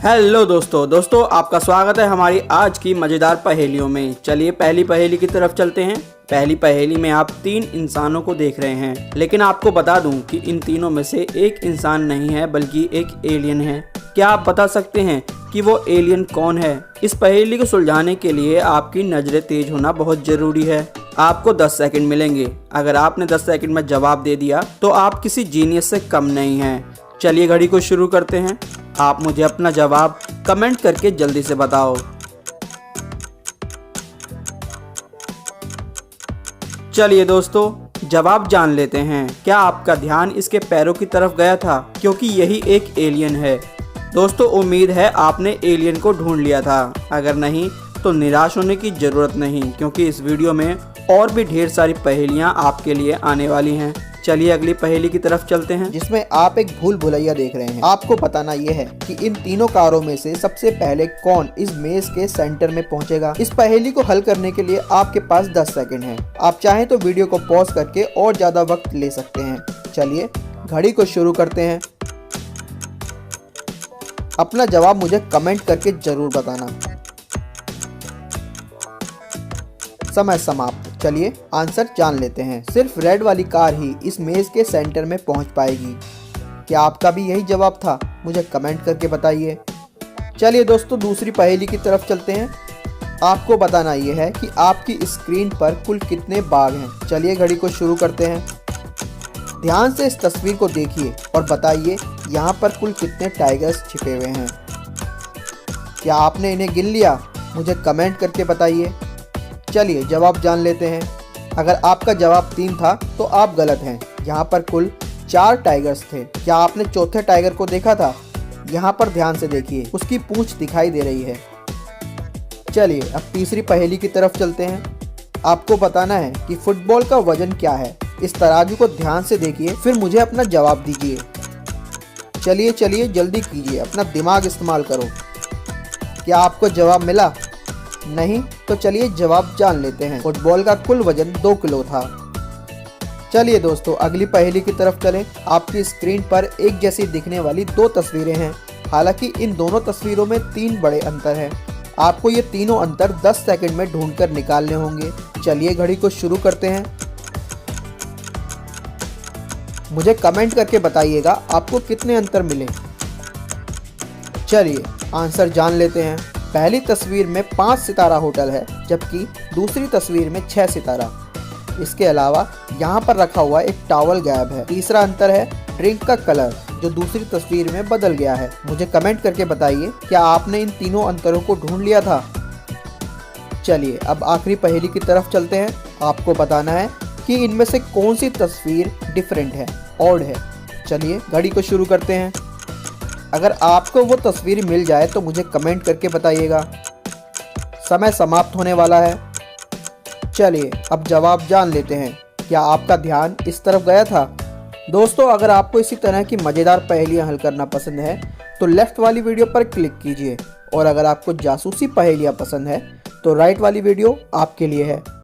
Hello दोस्तों आपका स्वागत है हमारी आज की मज़ेदार पहेलियों में। चलिए पहली पहेली की तरफ चलते हैं। पहली पहेली में आप 3 इंसानों को देख रहे हैं, लेकिन आपको बता दूं कि इन तीनों में से एक इंसान नहीं है बल्कि एक एलियन है। क्या आप बता सकते हैं कि वो एलियन कौन है? इस पहेली को सुलझाने के लिए आपकी नज़रें तेज होना बहुत ज़रूरी है। आपको 10 सेकंड मिलेंगे। अगर आपने 10 सेकंड में जवाब दे दिया तो आप किसी जीनियस से कम नहीं हैं। चलिए घड़ी को शुरू करते हैं। आप मुझे अपना जवाब कमेंट करके जल्दी से बताओ। चलिए दोस्तों जवाब जान लेते हैं। क्या आपका ध्यान इसके पैरों की तरफ गया था? क्योंकि यही एक एलियन है। दोस्तों उम्मीद है आपने एलियन को ढूंढ लिया था। अगर नहीं तो निराश होने की जरूरत नहीं, क्योंकि इस वीडियो में और भी ढेर सारी पहेलियां आपके लिए आने वाली हैं। चलिए अगली पहेली की तरफ चलते हैं, जिसमें आप एक भूल भुलैया देख रहे हैं। आपको बताना यह है कि इन तीनों कारों में से सबसे पहले कौन इस मेज के सेंटर में पहुंचेगा। इस पहेली को हल करने के लिए आपके पास 10 सेकंड हैं। आप चाहें तो वीडियो को पॉज करके और ज्यादा वक्त ले सकते हैं। चलिए घड़ी को शुरू करते हैं। अपना जवाब मुझे कमेंट करके जरूर बताना। समय समाप्त। चलिए आंसर जान लेते हैं। सिर्फ रेड वाली कार ही इस मेज के सेंटर में पहुंच पाएगी। क्या आपका भी यही जवाब था? मुझे कमेंट करके बताइए। चलिए दोस्तों दूसरी पहेली की तरफ चलते हैं। आपको बताना यह है कि आपकी स्क्रीन पर कुल कितने बाघ हैं। चलिए घड़ी को शुरू करते हैं। ध्यान से इस तस्वीर को देखिए और बताइए यहाँ पर कुल कितने टाइगर्स छिपे हुए हैं। क्या आपने इन्हें गिन लिया? मुझे कमेंट करके बताइए। चलिए जवाब जान लेते हैं। अगर आपका जवाब 3 था तो आप गलत हैं। यहाँ पर कुल 4 टाइगर्स थे। क्या आपने चौथे टाइगर को देखा था? यहाँ पर ध्यान से देखिए, उसकी पूंछ दिखाई दे रही है। चलिए अब तीसरी पहेली की तरफ चलते हैं। आपको बताना है कि फुटबॉल का वजन क्या है। इस तराजू को ध्यान से देखिए, फिर मुझे अपना जवाब दीजिए। चलिए जल्दी कीजिए, अपना दिमाग इस्तेमाल करो। क्या आपको जवाब मिला? नहीं तो चलिए जवाब जान लेते हैं। फुटबॉल का कुल वजन 2 किलो था। चलिए दोस्तों अगली पहेली की तरफ चलें। आपकी स्क्रीन पर एक जैसी दिखने वाली 2 तस्वीरें हैं। हालांकि इन दोनों तस्वीरों में 3 बड़े अंतर हैं। आपको ये तीनों अंतर 10 सेकंड में ढूंढकर निकालने होंगे। चलिए घड़ी को शुरू करते हैं। मुझे कमेंट करके बताइएगा आपको कितने अंतर मिले। चलिए आंसर जान लेते हैं। पहली तस्वीर में 5 सितारा होटल है, जबकि दूसरी तस्वीर में 6 सितारा। इसके अलावा यहाँ पर रखा हुआ एक टॉवल गायब है। तीसरा अंतर है ड्रिंक का कलर, जो दूसरी तस्वीर में बदल गया है। मुझे कमेंट करके बताइए क्या आपने इन तीनों अंतरों को ढूंढ लिया था। चलिए अब आखिरी पहेली की तरफ चलते हैं। आपको बताना है कि इनमें से कौन सी तस्वीर डिफरेंट है, ऑड है। चलिए घड़ी को शुरू करते हैं। अगर आपको वो तस्वीर मिल जाए तो मुझे कमेंट करके बताइएगा। समय समाप्त होने वाला है। चलिए अब जवाब जान लेते हैं। क्या आपका ध्यान इस तरफ गया था? दोस्तों अगर आपको इसी तरह की मज़ेदार पहेलियां हल करना पसंद है तो लेफ्ट वाली वीडियो पर क्लिक कीजिए, और अगर आपको जासूसी पहेलियां पसंद है तो राइट वाली वीडियो आपके लिए है।